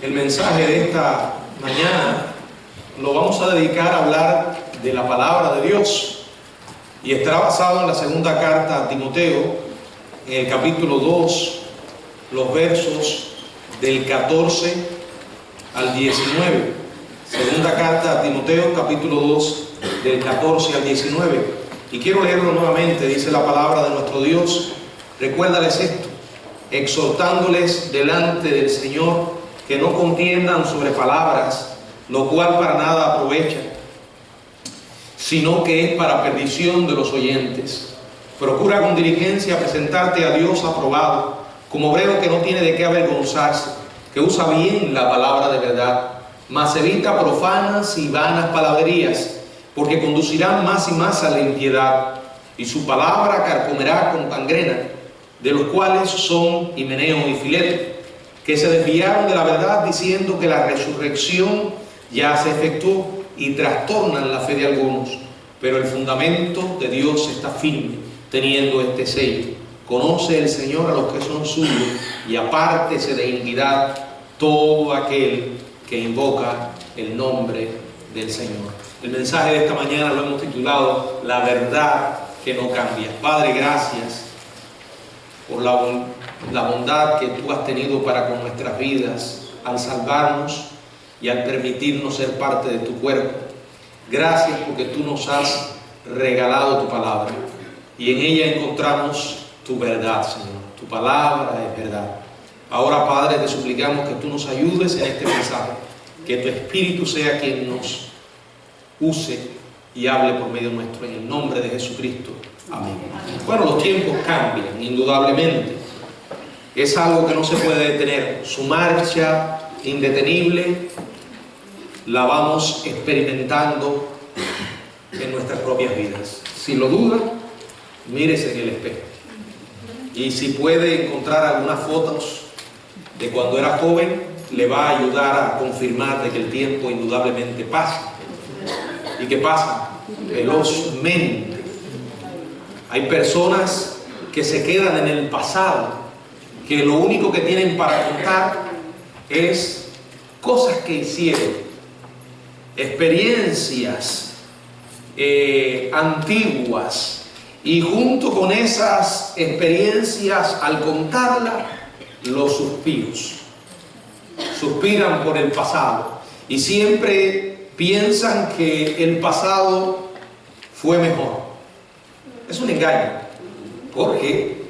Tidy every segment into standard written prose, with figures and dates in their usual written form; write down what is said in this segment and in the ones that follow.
El mensaje de esta mañana lo vamos a dedicar a hablar de la palabra de Dios y estará basado en la segunda carta a Timoteo, en el capítulo 2, los versos del 14 al 19. Segunda carta a Timoteo, capítulo 2, del 14 al 19. Y quiero leerlo nuevamente. Dice la palabra de nuestro Dios: recuérdales esto, exhortándoles delante del Señor, que no contiendan sobre palabras, lo cual para nada aprovecha, sino que es para perdición de los oyentes. Procura con diligencia presentarte a Dios aprobado, como obrero que no tiene de qué avergonzarse, que usa bien la palabra de verdad, mas evita profanas y vanas palabrerías, porque conducirán más y más a la impiedad, y su palabra carcomerá con gangrena, de los cuales son Himeneo y Fileto, que se desviaron de la verdad diciendo que la resurrección ya se efectuó, y trastornan la fe de algunos. Pero el fundamento de Dios está firme, teniendo este sello: conoce el Señor a los que son suyos, y apártese de iniquidad todo aquel que invoca el nombre del Señor. El mensaje de esta mañana lo hemos titulado La verdad que no cambia. Padre, gracias por la bondad que tú has tenido para con nuestras vidas al salvarnos y al permitirnos ser parte de tu cuerpo. Gracias porque tú nos has regalado tu palabra y en ella encontramos tu verdad, Señor. Tu palabra es verdad. Ahora, Padre, te suplicamos que tú nos ayudes en este mensaje, que tu Espíritu sea quien nos use y hable por medio nuestro, en el nombre de Jesucristo. Amén. Bueno, los tiempos cambian, indudablemente. Es algo que no se puede detener. Su marcha indetenible la vamos experimentando en nuestras propias vidas. Si lo duda, mírese en el espejo. Y si puede encontrar algunas fotos de cuando era joven, le va a ayudar a confirmar de que el tiempo indudablemente pasa. ¿Y qué pasa? Velozmente. Hay personas que se quedan en el pasado, que lo único que tienen para contar es cosas que hicieron, experiencias antiguas, y junto con esas experiencias, al contarlas, los suspiros. Suspiran por el pasado y siempre piensan que el pasado fue mejor. Es un engaño, porque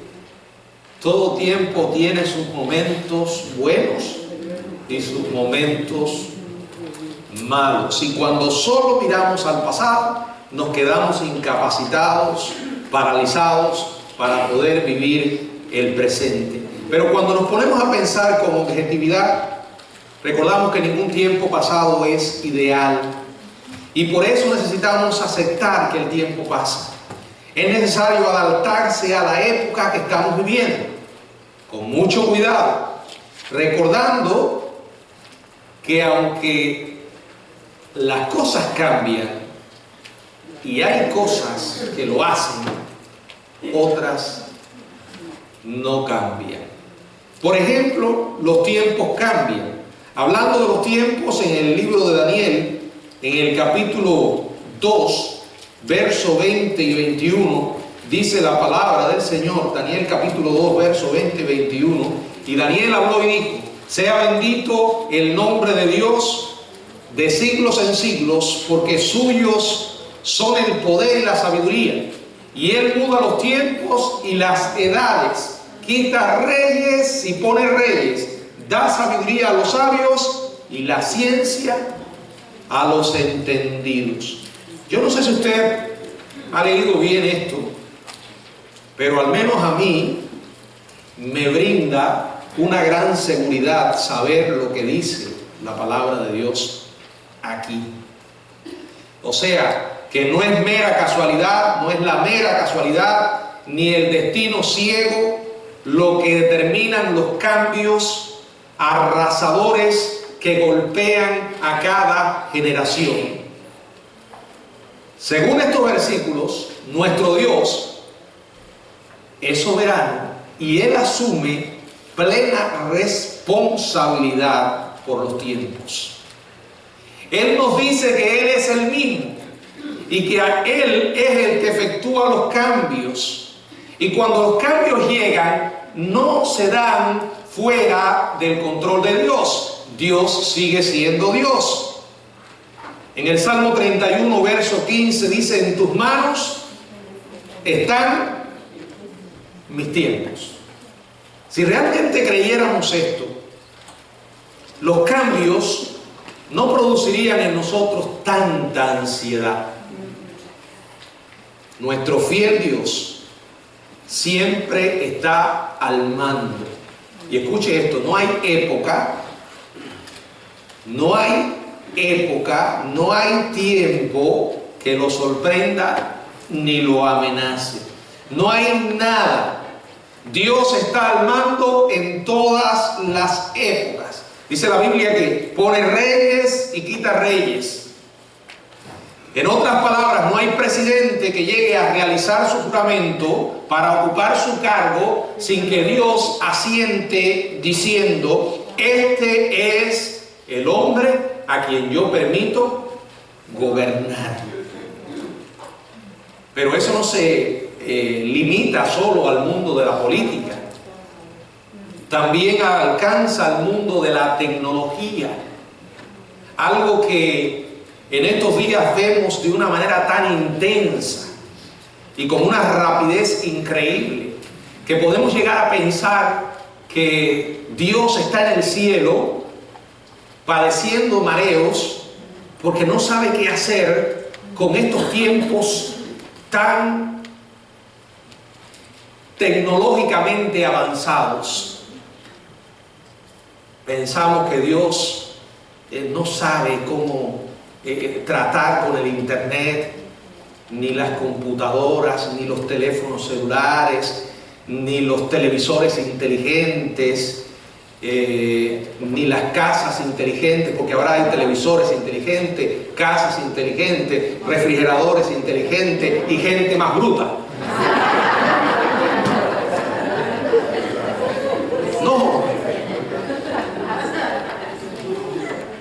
todo tiempo tiene sus momentos buenos y sus momentos malos. Y cuando solo miramos al pasado, nos quedamos incapacitados, paralizados para poder vivir el presente. Pero cuando nos ponemos a pensar con objetividad, recordamos que ningún tiempo pasado es ideal. Y por eso necesitamos aceptar que el tiempo pasa. Es necesario adaptarse a la época que estamos viviendo, con mucho cuidado, recordando que aunque las cosas cambian, y hay cosas que lo hacen, otras no cambian. Por ejemplo, los tiempos cambian. Hablando de los tiempos, en el libro de Daniel, en el capítulo 2, verso 20 y 21, dice la palabra del Señor. Daniel capítulo 2, verso 20 y 21. Y Daniel habló y dijo: sea bendito el nombre de Dios de siglos en siglos, porque suyos son el poder y la sabiduría. Y Él muda los tiempos y las edades, quita reyes y pone reyes, da sabiduría a los sabios y la ciencia a los entendidos. Yo no sé si usted ha leído bien esto, pero al menos a mí me brinda una gran seguridad saber lo que dice la palabra de Dios aquí. O sea, que no es mera casualidad, no es la mera casualidad, ni el destino ciego lo que determinan los cambios arrasadores que golpean a cada generación. Según estos versículos, nuestro Dios es soberano y Él asume plena responsabilidad por los tiempos. Él nos dice que Él es el mismo y que Él es el que efectúa los cambios. Y cuando los cambios llegan, no se dan fuera del control de Dios. Dios sigue siendo Dios. En el Salmo 31, verso 15 dice: en tus manos están mis tiempos. Si realmente creyéramos esto, los cambios no producirían en nosotros tanta ansiedad. Nuestro fiel Dios siempre está al mando. Y escuche esto: no hay época, no hay tiempo que lo sorprenda ni lo amenace. No hay nada. Dios está al mando en todas las épocas. Dice la Biblia que pone reyes y quita reyes. En otras palabras, no hay presidente que llegue a realizar su juramento para ocupar su cargo sin que Dios asiente diciendo: este es el hombre a quien yo permito gobernar. Pero eso no se limita solo al mundo de la política. También alcanza al mundo de la tecnología. Algo que en estos días vemos de una manera tan intensa y con una rapidez increíble, que podemos llegar a pensar que Dios está en el cielo padeciendo mareos porque no sabe qué hacer con estos tiempos tan tecnológicamente avanzados. Pensamos que Dios no sabe cómo tratar con el internet, ni las computadoras, ni los teléfonos celulares, ni los televisores inteligentes, ni las casas inteligentes, porque ahora hay televisores inteligentes, casas inteligentes, refrigeradores inteligentes y gente más bruta. No.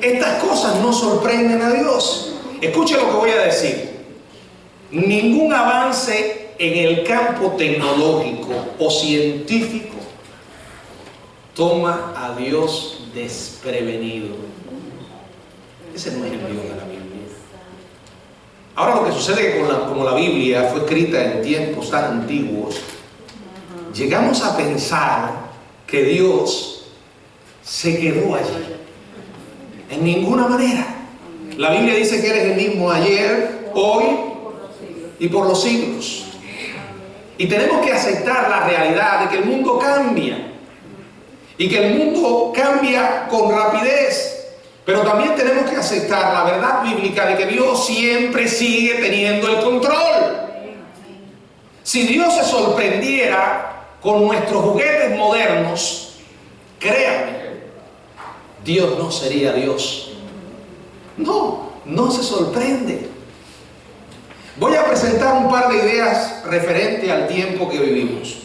Estas cosas no sorprenden a Dios. Escuche lo que voy a decir. Ningún avance en el campo tecnológico o científico toma a Dios desprevenido. Ese no es el Dios de la Biblia. Ahora lo que sucede es que como la Biblia fue escrita en tiempos tan antiguos, llegamos a pensar que Dios se quedó allí. En ninguna manera. La Biblia dice que Él es el mismo ayer, hoy y por los siglos. Y tenemos que aceptar la realidad de que el mundo cambia. Y que el mundo cambia con rapidez. Pero también tenemos que aceptar la verdad bíblica de que Dios siempre sigue teniendo el control. Si Dios se sorprendiera con nuestros juguetes modernos, créanme, Dios no sería Dios. No se sorprende. Voy a presentar un par de ideas referente al tiempo que vivimos.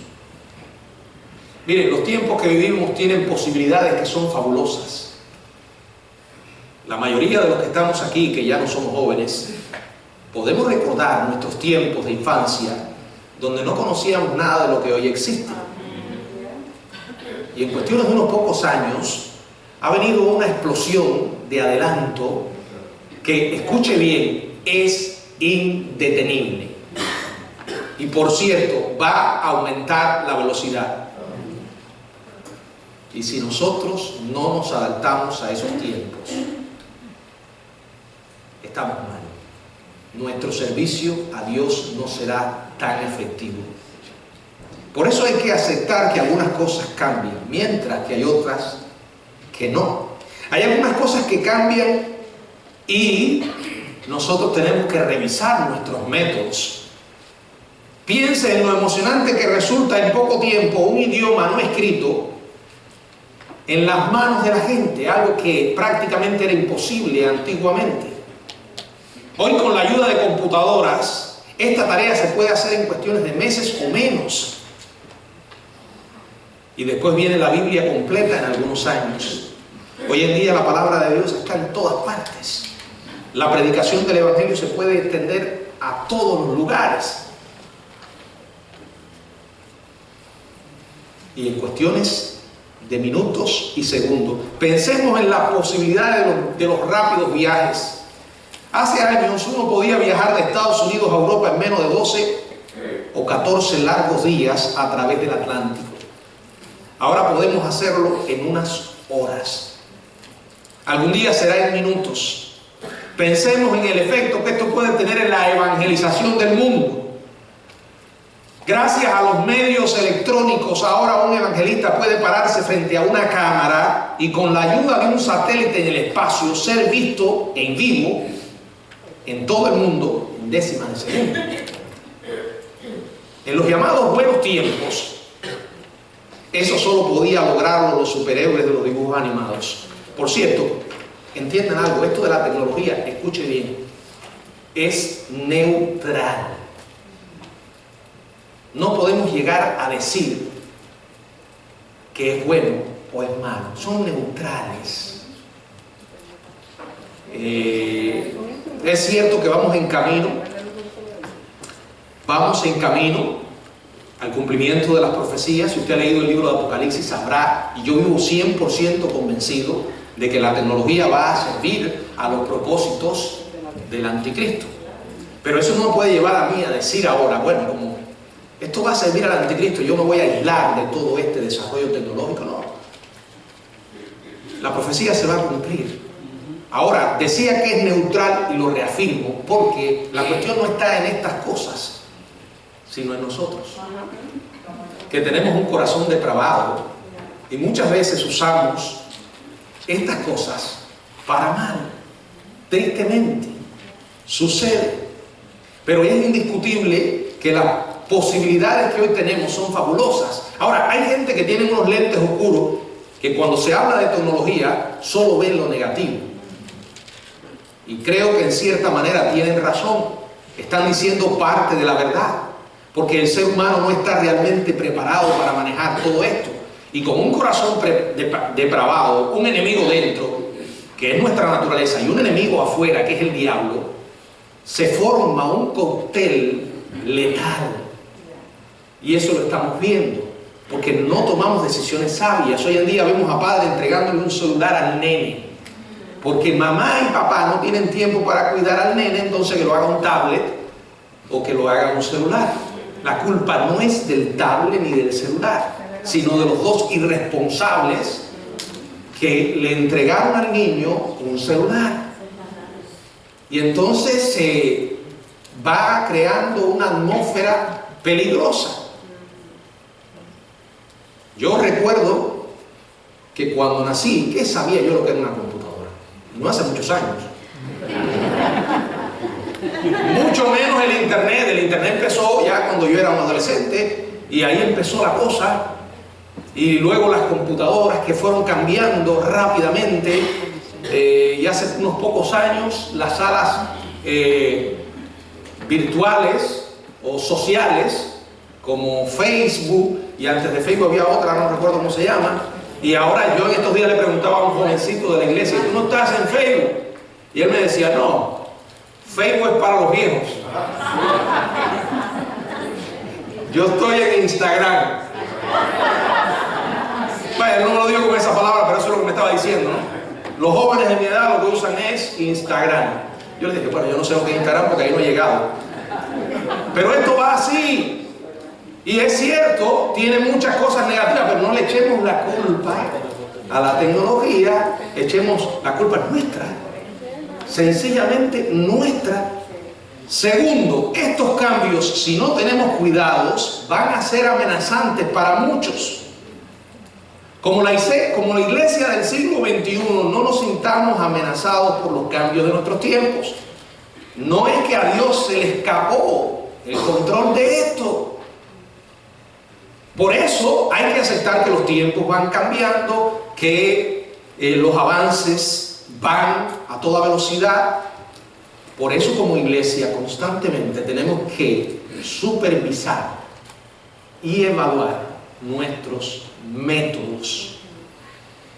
Miren, los tiempos que vivimos tienen posibilidades que son fabulosas. La mayoría de los que estamos aquí, que ya no somos jóvenes, podemos recordar nuestros tiempos de infancia donde no conocíamos nada de lo que hoy existe. Y en cuestiones de unos pocos años ha venido una explosión de adelanto que, escuche bien, es indetenible. Y por cierto, va a aumentar la velocidad. Y si nosotros no nos adaptamos a esos tiempos, estamos mal. Nuestro servicio a Dios no será tan efectivo. Por eso hay que aceptar que algunas cosas cambian, mientras que hay otras que no. Hay algunas cosas que cambian y nosotros tenemos que revisar nuestros métodos. Piense en lo emocionante que resulta en poco tiempo un idioma no escrito en las manos de la gente, algo que prácticamente era imposible antiguamente. Hoy, con la ayuda de computadoras, esta tarea se puede hacer en cuestiones de meses o menos. y después viene la Biblia completa en algunos años. Hoy en día la palabra de Dios está en todas partes. La predicación del Evangelio se puede extender a todos los lugares. Y en cuestiones de minutos y segundos. Pensemos en la posibilidad de los rápidos viajes. Hace años uno podía viajar de Estados Unidos a Europa en menos de 12 o 14 largos días a través del Atlántico. Ahora podemos hacerlo en unas horas. Algún día será en minutos. Pensemos en el efecto que esto puede tener en la evangelización del mundo. Gracias a los medios electrónicos, ahora un evangelista puede pararse frente a una cámara y con la ayuda de un satélite en el espacio ser visto en vivo en todo el mundo en décimas de segundo. En los llamados buenos tiempos, eso solo podía lograrlo los superhéroes de los dibujos animados. Por cierto, entiendan algo, esto de la tecnología, escuche bien, es neutral. No podemos llegar a decir que es bueno o es malo. Son neutrales. Es cierto que vamos en camino al cumplimiento de las profecías. Si usted ha leído el libro de Apocalipsis sabrá, y yo vivo 100% convencido de que la tecnología va a servir a los propósitos del anticristo. Pero eso no me puede llevar a mí a decir ahora, bueno, como esto va a servir al anticristo, yo me voy a aislar de todo este desarrollo tecnológico. No. La profecía se va a cumplir. Ahora, decía que es neutral y lo reafirmo porque la cuestión no está en estas cosas, sino en nosotros. Que tenemos un corazón depravado y muchas veces usamos estas cosas para mal. Tristemente, sucede. Pero es indiscutible que las posibilidades que hoy tenemos son fabulosas. Ahora, hay gente que tiene unos lentes oscuros que cuando se habla de tecnología solo ven lo negativo. Y creo que en cierta manera tienen razón. Están diciendo parte de la verdad. Porque el ser humano no está realmente preparado para manejar todo esto. Y con un corazón depravado, un enemigo dentro, que es nuestra naturaleza, y un enemigo afuera, que es el diablo, se forma un cóctel letal. Y eso lo estamos viendo, porque no tomamos decisiones sabias. Hoy en día vemos a padres entregándole un celular al nene, porque mamá y papá no tienen tiempo para cuidar al nene, entonces que lo haga un tablet o que lo haga un celular. La culpa no es del tablet ni del celular, sino de los dos irresponsables que le entregaron al niño un celular. Y entonces se va creando una atmósfera peligrosa. Yo recuerdo que cuando nací, ¿qué sabía yo lo que era una computadora? No hace muchos años. Mucho menos el internet. El internet empezó ya cuando yo era un adolescente y ahí empezó la cosa. Y luego las computadoras que fueron cambiando rápidamente. Y hace unos pocos años las salas virtuales o sociales como Facebook, y antes de Facebook había otra, no recuerdo cómo se llama, y ahora yo en estos días le preguntaba a un jovencito de la iglesia, ¿tú no estás en Facebook? Y él me decía, no, Facebook es para los viejos. Yo estoy en Instagram. Bueno, no me lo digo con esa palabra, pero eso es lo que me estaba diciendo, ¿no? Los jóvenes de mi edad lo que usan es Instagram. Yo le dije, bueno, yo no sé lo que es Instagram porque ahí no he llegado. Pero esto va así. Y es cierto, tiene muchas cosas negativas, pero no le echemos la culpa a la tecnología, echemos la culpa nuestra. Sencillamente nuestra. Segundo, estos cambios, si no tenemos cuidados, van a ser amenazantes para muchos. Como la iglesia del siglo XXI, no nos sintamos amenazados por los cambios de nuestros tiempos. No es que a Dios se le escapó el control de esto. Por eso hay que aceptar que los tiempos van cambiando, que los avances van a toda velocidad. Por eso como iglesia constantemente tenemos que supervisar y evaluar nuestros métodos.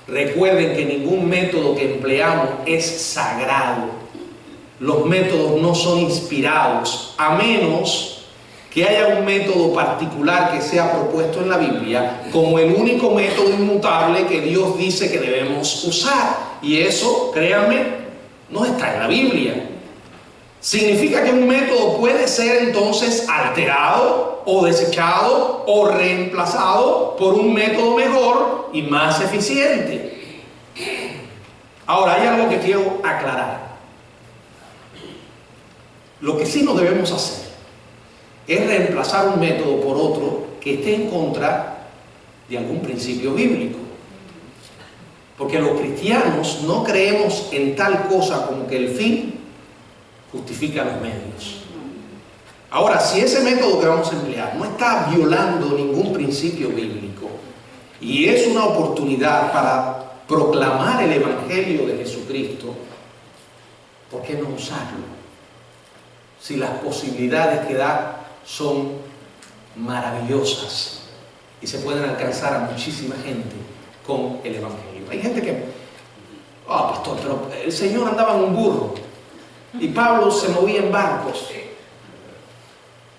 Recuerden que ningún método que empleamos es sagrado. Los métodos no son inspirados, a menos que haya un método particular que sea propuesto en la Biblia como el único método inmutable que Dios dice que debemos usar. Y eso, créanme, no está en la Biblia. Significa que un método puede ser entonces alterado o desechado o reemplazado por un método mejor y más eficiente. Ahora, hay algo que quiero aclarar. Lo que sí no debemos hacer es reemplazar un método por otro que esté en contra de algún principio bíblico. Porque los cristianos no creemos en tal cosa como que el fin justifica los medios. Ahora, si ese método que vamos a emplear no está violando ningún principio bíblico y es una oportunidad para proclamar el Evangelio de Jesucristo, ¿por qué no usarlo? Si las posibilidades que da son maravillosas y se pueden alcanzar a muchísima gente con el Evangelio. Hay gente que, pastor, pero el Señor andaba en un burro y Pablo se movía en barcos.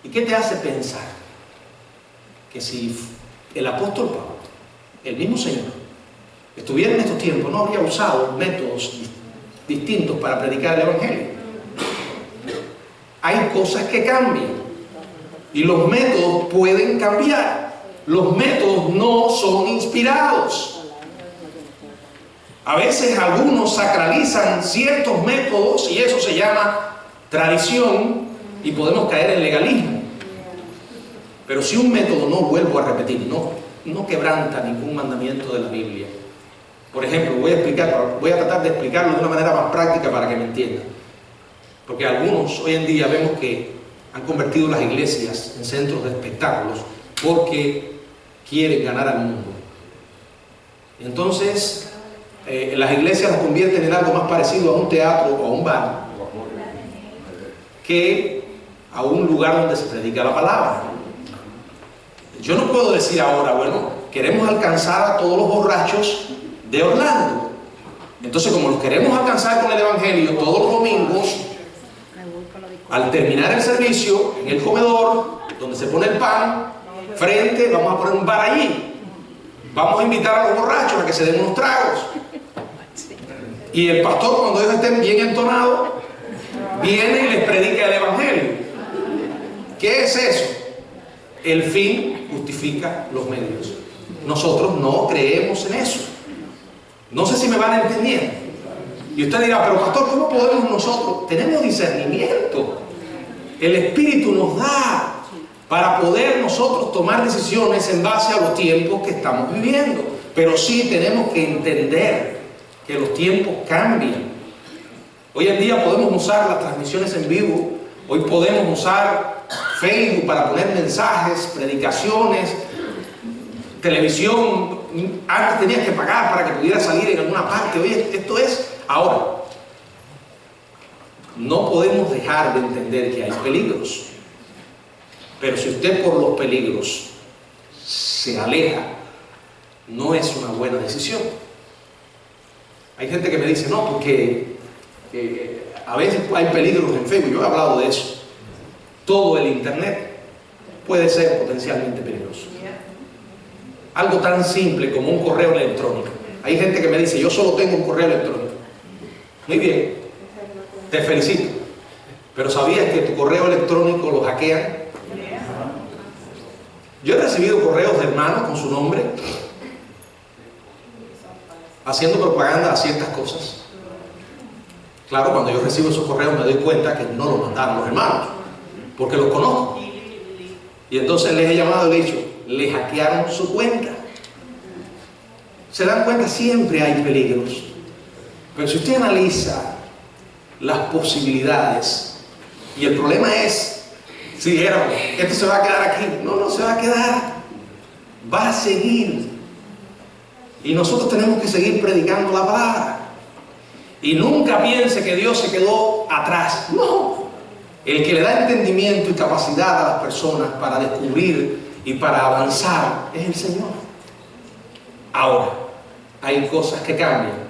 ¿Y qué te hace pensar? Que si el apóstol Pablo, el mismo Señor, estuviera en estos tiempos, no habría usado métodos distintos para predicar el Evangelio. Hay cosas que cambian y los métodos pueden cambiar. Los métodos no son inspirados. A veces algunos sacralizan ciertos métodos y eso se llama tradición y podemos caer en legalismo. Pero si un método, no vuelvo a repetir, no quebranta ningún mandamiento de la Biblia. Por ejemplo, voy a tratar de explicarlo de una manera más práctica para que me entiendan. Porque algunos hoy en día vemos que han convertido las iglesias en centros de espectáculos porque quieren ganar al mundo. Entonces, las iglesias las convierten en algo más parecido a un teatro o a un bar que a un lugar donde se predica la palabra. Yo no puedo decir ahora, bueno, queremos alcanzar a todos los borrachos de Orlando. Entonces, como los queremos alcanzar con el Evangelio todos los domingos, al terminar el servicio, en el comedor, donde se pone el pan, frente, vamos a poner un bar allí. Vamos a invitar a los borrachos a que se den unos tragos. Y el pastor, cuando ellos estén bien entonados, viene y les predica el Evangelio. ¿Qué es eso? El fin justifica los medios. Nosotros no creemos en eso. No sé si me van a entender. Y usted dirá, pero pastor, ¿cómo podemos nosotros? Tenemos discernimiento. El Espíritu nos da para poder nosotros tomar decisiones en base a los tiempos que estamos viviendo. Pero sí tenemos que entender que los tiempos cambian. Hoy en día podemos usar las transmisiones en vivo. Hoy podemos usar Facebook para poner mensajes, predicaciones, televisión. Antes tenías que pagar para que pudiera salir en alguna parte. Oye, esto es ahora. No podemos dejar de entender que hay peligros. Pero si usted por los peligros se aleja, no es una buena decisión. Hay gente que me dice, no, porque a veces hay peligros en Facebook. Yo he hablado de eso. Todo el internet puede ser potencialmente peligroso. Algo tan simple como un correo electrónico. Hay gente que me dice, yo solo tengo un correo electrónico. Muy bien, te felicito. Pero ¿sabías que tu correo electrónico lo hackean? Yo he recibido correos de hermanos con su nombre haciendo propaganda a ciertas cosas. Claro, cuando yo recibo esos correos me doy cuenta que no los mandaron los hermanos, porque los conozco. Y entonces les he llamado y le he dicho, le hackearon su cuenta. Se dan cuenta, siempre hay peligros. Pero si usted analiza las posibilidades, y el problema es, si dijeron, esto se va a quedar aquí, no se va a quedar, va a seguir. Y nosotros tenemos que seguir predicando la palabra. Y nunca piense que Dios se quedó atrás. No. El que le da entendimiento y capacidad a las personas para descubrir y para avanzar es el Señor. Ahora, hay cosas que cambian,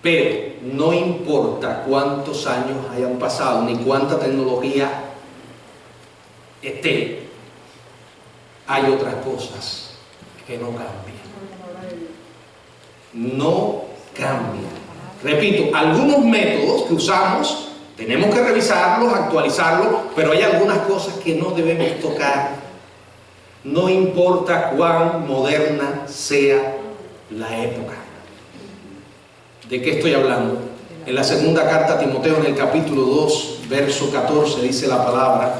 pero no importa cuántos años hayan pasado, ni cuánta tecnología esté, hay otras cosas que no cambian. No cambian. Repito, algunos métodos que usamos tenemos que revisarlos, actualizarlos, pero hay algunas cosas que no debemos tocar. No importa cuán moderna sea la época. ¿De qué estoy hablando? En la segunda carta a Timoteo, en el capítulo 2, verso 14, dice la palabra: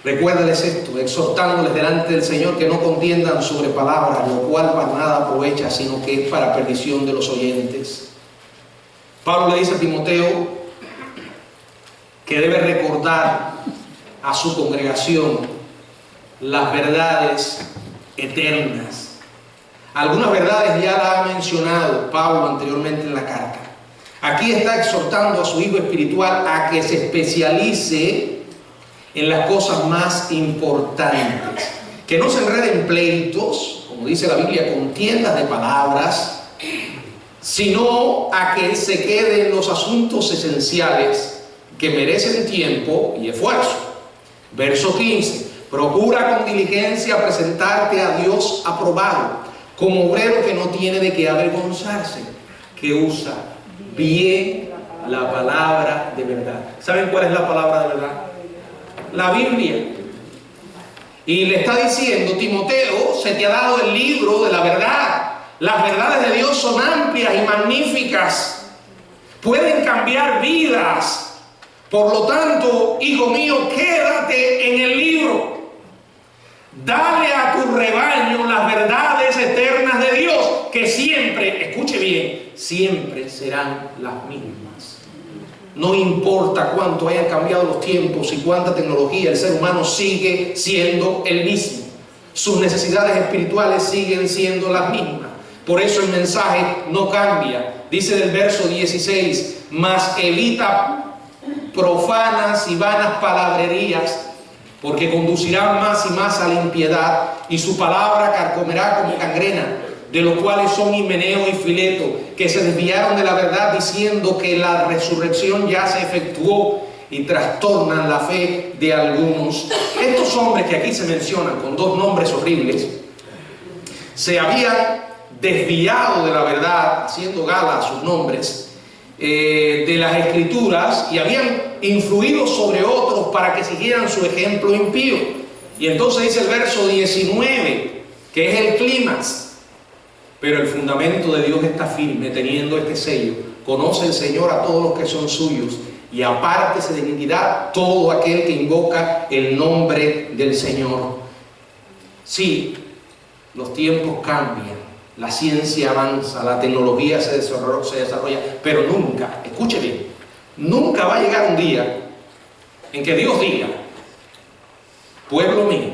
recuérdales esto, exhortándoles delante del Señor que no contiendan sobre palabras, lo cual para nada aprovecha, sino que es para perdición de los oyentes. Pablo le dice a Timoteo que debe recordar a su congregación las verdades eternas. Algunas verdades ya las ha mencionado Pablo anteriormente en la carta. Aquí está exhortando a su hijo espiritual a que se especialice en las cosas más importantes, que no se enrede en pleitos, como dice la Biblia, contiendas de palabras, sino a que se quede en los asuntos esenciales que merecen tiempo y esfuerzo. Verso 15: procura con diligencia presentarte a Dios aprobado, como obrero que no tiene de qué avergonzarse, que usa bien la palabra de verdad. ¿Saben cuál es la palabra de verdad? La Biblia. Y le está diciendo: Timoteo, se te ha dado el libro de la verdad. Las verdades de Dios son amplias y magníficas, pueden cambiar vidas. Por lo tanto, hijo mío, quédate en el libro. Dale a tu rebaño las verdades eternas de Dios, que siempre, escuche bien, siempre serán las mismas. No importa cuánto hayan cambiado los tiempos y cuánta tecnología, el ser humano sigue siendo el mismo. Sus necesidades espirituales siguen siendo las mismas. Por eso el mensaje no cambia. Dice del verso 16: mas evita profanas y vanas palabrerías, porque conducirán más y más a la impiedad, y su palabra carcomerá como gangrena, de los cuales son Himeneo y Fileto, que se desviaron de la verdad diciendo que la resurrección ya se efectuó, y trastornan la fe de algunos. Estos hombres que aquí se mencionan con dos nombres horribles, se habían desviado de la verdad, haciendo gala a sus nombres, de las escrituras, y habían influido sobre otros para que siguieran su ejemplo impío. Y entonces dice el verso 19, que es el clímax: pero el fundamento de Dios está firme, teniendo este sello: conoce el Señor a todos los que son suyos, y apártese de iniquidad todo aquel que invoca el nombre del Señor. Sí, los tiempos cambian, la ciencia avanza, la tecnología se desarrolla, pero nunca, escuche bien, nunca va a llegar un día en que Dios diga: pueblo mío,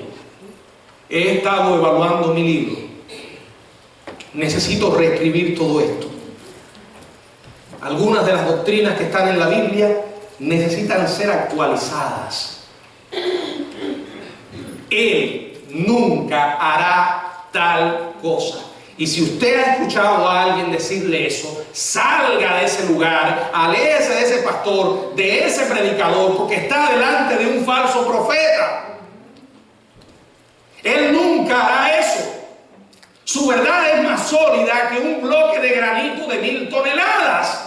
he estado evaluando mi libro, necesito reescribir todo esto. Algunas de las doctrinas que están en la Biblia necesitan ser actualizadas. Él nunca hará tal cosa. Y si usted ha escuchado a alguien decirle eso, salga de ese lugar, aléjese de ese pastor, de ese predicador, porque está delante de un falso profeta. Él nunca hará eso. Su verdad es más sólida que un bloque de granito de 1000 toneladas.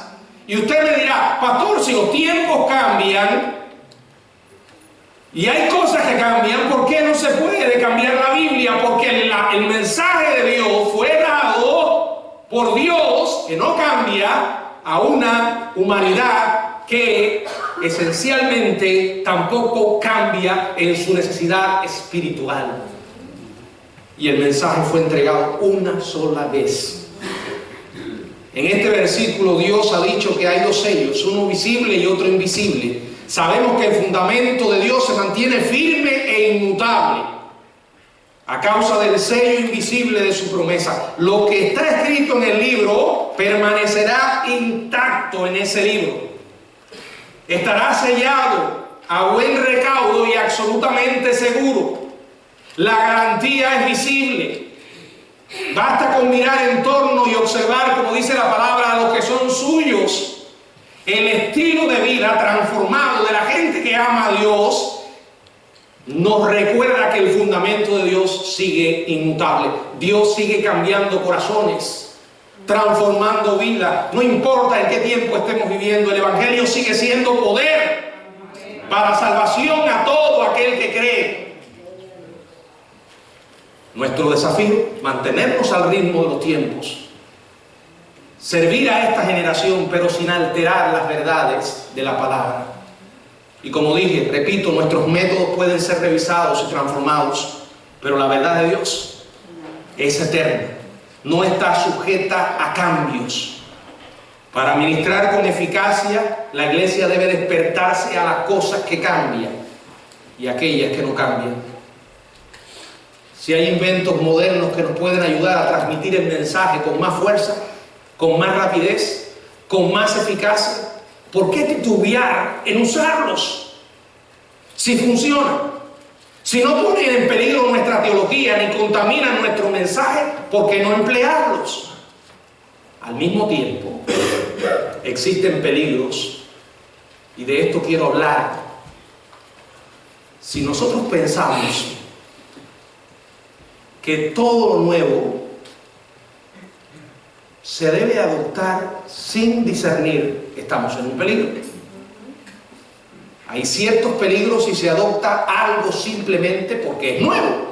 Y usted me dirá: pastor, si los tiempos cambian y hay cosas que cambian, ¿por qué no se puede cambiar la Biblia? Porque el mensaje de Dios fue dado por Dios, que no cambia, a una humanidad que esencialmente tampoco cambia en su necesidad espiritual. Y el mensaje fue entregado una sola vez. En este versículo Dios ha dicho que hay dos sellos, uno visible y otro invisible. Sabemos que el fundamento de Dios se mantiene firme e inmutable a causa del sello invisible de su promesa. Lo que está escrito en el libro permanecerá intacto en ese libro. Estará sellado a buen recaudo y absolutamente seguro. La garantía es visible. Basta con mirar en torno y observar, como dice la palabra, a los que son suyos. El estilo de vida transformado de la gente que ama a Dios nos recuerda que el fundamento de Dios sigue inmutable. Dios sigue cambiando corazones, transformando vida. No importa en qué tiempo estemos viviendo, el Evangelio sigue siendo poder para salvación a todo aquel que cree. Nuestro desafío, mantenernos al ritmo de los tiempos, servir a esta generación, pero sin alterar las verdades de la palabra. Y como dije, repito, nuestros métodos pueden ser revisados y transformados, pero la verdad de Dios es eterna, no está sujeta a cambios. Para ministrar con eficacia, la iglesia debe despertarse a las cosas que cambian y aquellas que no cambian. Si hay inventos modernos que nos pueden ayudar a transmitir el mensaje con más fuerza, con más rapidez, con más eficacia, ¿por qué titubear en usarlos? Si funcionan, si no ponen en peligro nuestra teología ni contaminan nuestro mensaje, ¿por qué no emplearlos? Al mismo tiempo, existen peligros, y de esto quiero hablar. Si nosotros pensamos que todo lo nuevo se debe adoptar sin discernir, estamos en un peligro. Hay ciertos peligros si se adopta algo simplemente porque es nuevo.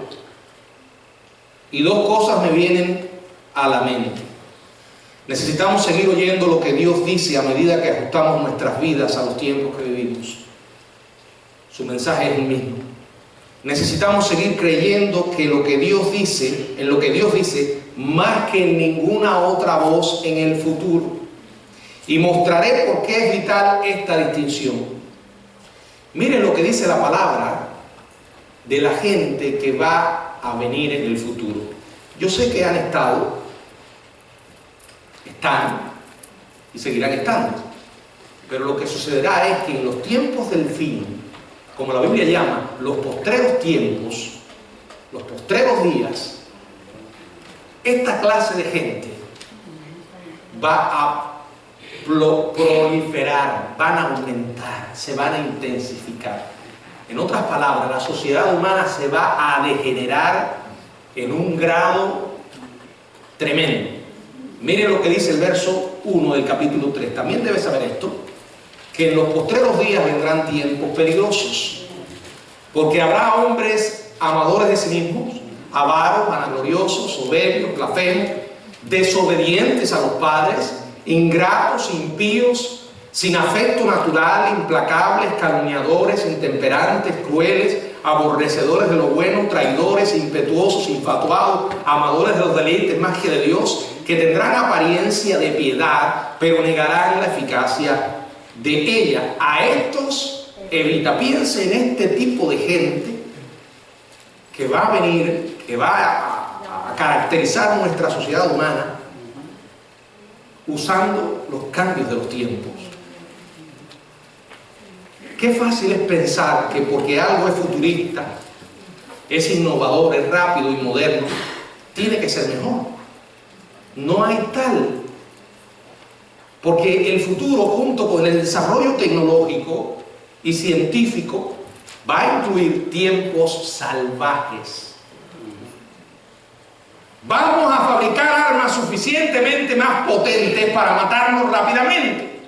Y dos cosas me vienen a la mente. Necesitamos seguir oyendo lo que Dios dice a medida que ajustamos nuestras vidas a los tiempos que vivimos. Su mensaje es el mismo. Necesitamos seguir creyendo que lo que Dios dice, en lo que Dios dice, más que en ninguna otra voz en el futuro. Y mostraré por qué es vital esta distinción. Miren lo que dice la palabra de la gente que va a venir en el futuro. Yo sé que han estado, están y seguirán estando. Pero lo que sucederá es que en los tiempos del fin, como la Biblia llama, los postreros tiempos, los postreros días, esta clase de gente va a proliferar, van a aumentar, se van a intensificar. En otras palabras, la sociedad humana se va a degenerar en un grado tremendo. Miren lo que dice el verso 1 del capítulo 3. También debes saber esto, que en los postreros días vendrán tiempos peligrosos, porque habrá hombres amadores de sí mismos, avaros, vanagloriosos, soberbios, blasfemos, desobedientes a los padres, ingratos, impíos, sin afecto natural, implacables, calumniadores, intemperantes, crueles, aborrecedores de lo bueno, traidores, impetuosos, infatuados, amadores de los deleites más que de Dios, que tendrán apariencia de piedad, pero negarán la eficacia de ella. A estos evita. Piense en este tipo de gente que va a venir, que va a caracterizar nuestra sociedad humana usando los cambios de los tiempos. Qué fácil es pensar que porque algo es futurista, es innovador, es rápido y moderno, tiene que ser mejor. No hay tal. Porque el futuro, junto con el desarrollo tecnológico y científico, va a incluir tiempos salvajes. Vamos a fabricar armas suficientemente más potentes para matarnos rápidamente.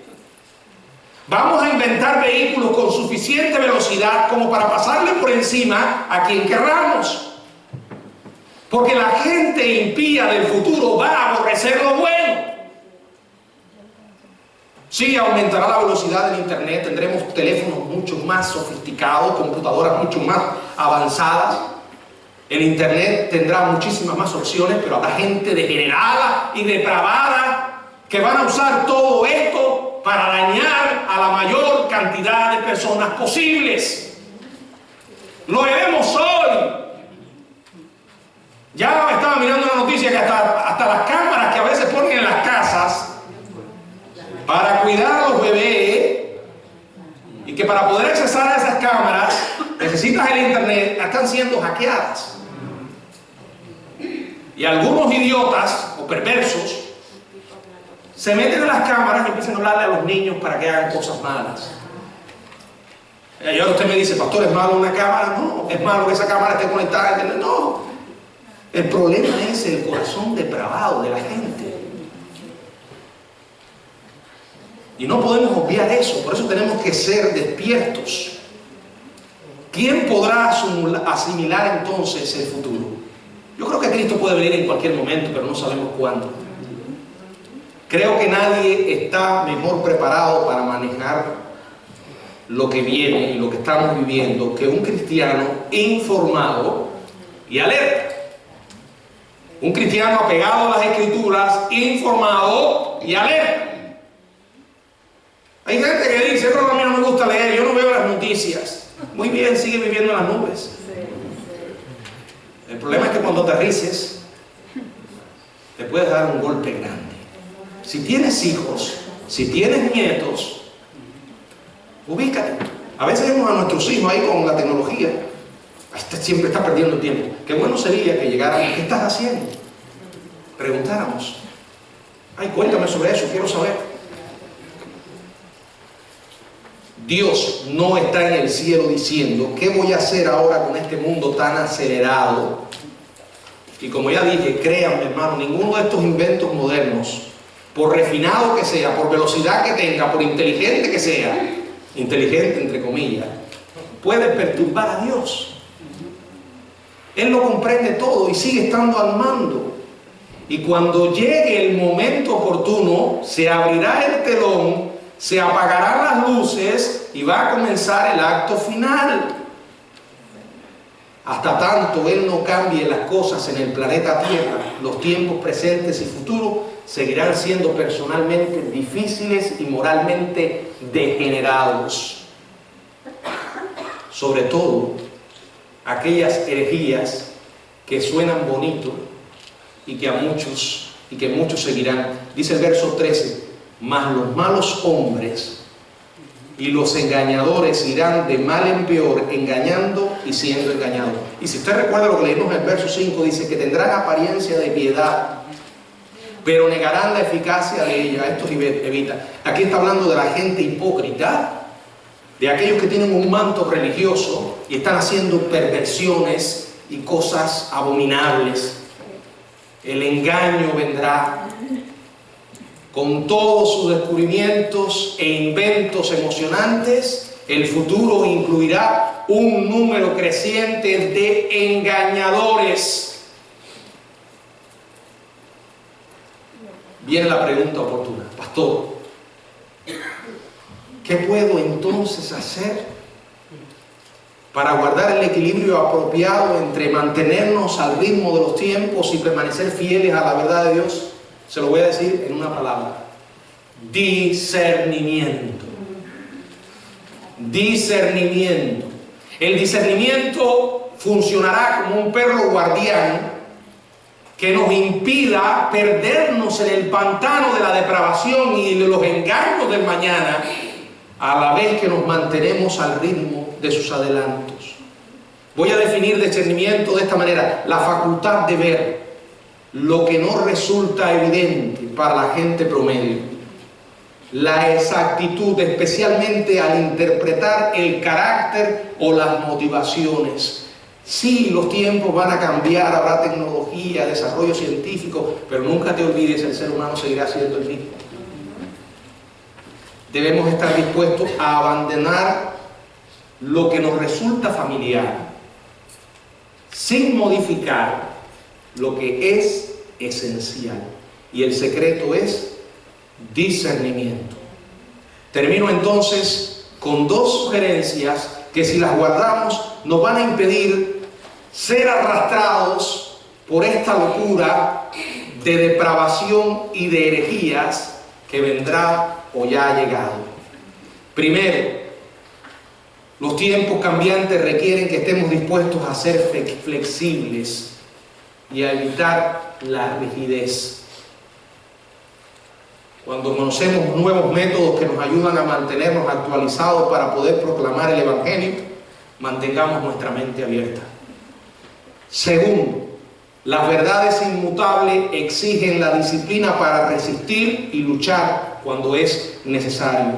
Vamos a inventar vehículos con suficiente velocidad como para pasarle por encima a quien querramos. Porque la gente impía del futuro va a aborrecer lo bueno. Sí, aumentará la velocidad del internet, tendremos teléfonos mucho más sofisticados, computadoras mucho más avanzadas. El internet tendrá muchísimas más opciones, pero habrá gente degenerada y depravada que van a usar todo esto para dañar a la mayor cantidad de personas posibles. Lo veremos hoy. Ya estaba mirando una noticia que hasta las cámaras que a veces ponen en las casas para cuidar a los bebés, y que para poder accesar a esas cámaras necesitas el internet, están siendo hackeadas. Y algunos idiotas o perversos se meten en las cámaras y empiezan a hablarle a los niños para que hagan cosas malas. Y ahora usted me dice, pastor, ¿es malo una cámara? No, es malo que esa cámara esté conectada. No, el problema es el corazón depravado de la gente. Y no podemos obviar eso, por eso tenemos que ser despiertos. ¿Quién podrá asimilar entonces el futuro? Yo creo que Cristo puede venir en cualquier momento, pero no sabemos cuándo. Creo que nadie está mejor preparado para manejar lo que viene y lo que estamos viviendo que un cristiano informado y alerta. Un cristiano apegado a las Escrituras, informado y alerta. Hay gente que dice, no, a mí no me gusta leer, yo no veo las noticias. Muy bien, sigue viviendo en las nubes. El problema es que cuando aterrices, te puedes dar un golpe grande. Si tienes hijos, si tienes nietos, ubícate. A veces vemos a nuestros hijos ahí con la tecnología. Siempre está perdiendo tiempo. Qué bueno sería que llegáramos, ¿qué estás haciendo? Preguntáramos. Ay, cuéntame sobre eso, quiero saber. Dios no está en el cielo diciendo, ¿qué voy a hacer ahora con este mundo tan acelerado? Y como ya dije, créanme, hermano, ninguno de estos inventos modernos, por refinado que sea, por velocidad que tenga, por inteligente que sea, inteligente entre comillas, puede perturbar a Dios. Él lo comprende todo y sigue estando al mando. Y cuando llegue el momento oportuno, se abrirá el telón, se apagarán las luces y va a comenzar el acto final. Hasta tanto Él no cambie las cosas en el planeta Tierra, los tiempos presentes y futuros seguirán siendo personalmente difíciles y moralmente degenerados. Sobre todo, aquellas herejías que suenan bonito y que muchos seguirán. Dice el verso 13, mas los malos hombres y los engañadores irán de mal en peor, engañando y siendo engañados. Y si usted recuerda lo que leímos en el verso 5, dice que tendrán apariencia de piedad, pero negarán la eficacia de ella. Esto evita. Aquí está hablando de la gente hipócrita, de aquellos que tienen un manto religioso y están haciendo perversiones y cosas abominables. El engaño vendrá con todos sus descubrimientos e inventos emocionantes. El futuro incluirá un número creciente de engañadores. Viene la pregunta oportuna, pastor, ¿qué puedo entonces hacer para guardar el equilibrio apropiado entre mantenernos al ritmo de los tiempos y permanecer fieles a la verdad de Dios? Se lo voy a decir en una palabra: discernimiento. Discernimiento. El discernimiento funcionará como un perro guardián que nos impida perdernos en el pantano de la depravación y de los engaños del mañana, a la vez que nos mantenemos al ritmo de sus adelantos. Voy a definir discernimiento de esta manera: la facultad de ver lo que no resulta evidente para la gente promedio, la exactitud, especialmente al interpretar el carácter o las motivaciones. Sí, los tiempos van a cambiar, habrá tecnología, desarrollo científico, pero nunca te olvides, el ser humano seguirá siendo el mismo. Debemos estar dispuestos a abandonar lo que nos resulta familiar, sin modificar lo que es esencial. Y el secreto es discernimiento. Termino entonces con dos sugerencias que, si las guardamos, nos van a impedir ser arrastrados por esta locura de depravación y de herejías que vendrá o ya ha llegado. Primero, los tiempos cambiantes requieren que estemos dispuestos a ser flexibles y a evitar la rigidez. Cuando conocemos nuevos métodos que nos ayudan a mantenernos actualizados para poder proclamar el Evangelio, mantengamos nuestra mente abierta. Segundo, Las verdades inmutables exigen la disciplina para resistir y luchar cuando es necesario.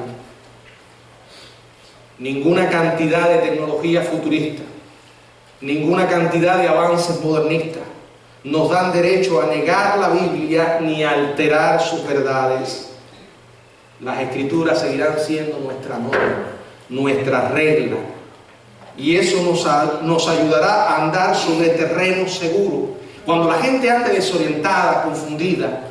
Ninguna cantidad de tecnología futurista, ninguna cantidad de avances modernistas nos dan derecho a negar la Biblia ni a alterar sus verdades. Las Escrituras seguirán siendo nuestra norma, nuestra regla, y eso nos ayudará a andar sobre terreno seguro. Cuando la gente ande desorientada, confundida,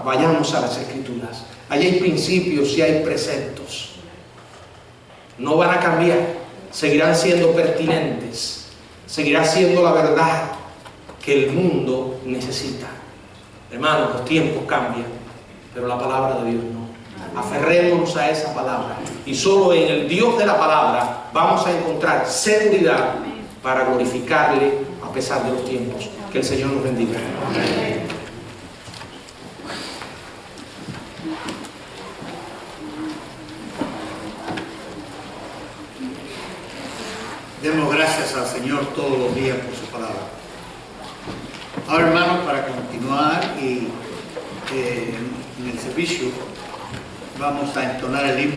vayamos a las Escrituras. Allí hay principios y hay preceptos. No van a cambiar, seguirán siendo pertinentes, seguirá siendo la verdad que el mundo necesita. Hermanos, los tiempos cambian, pero la palabra de Dios no. Aferrémonos a esa palabra, y solo en el Dios de la palabra vamos a encontrar seguridad para glorificarle a pesar de los tiempos. Que el Señor nos bendiga. Demos gracias al Señor todos los días por su palabra. Ahora, hermanos, para continuar y en el servicio vamos a entonar el himno.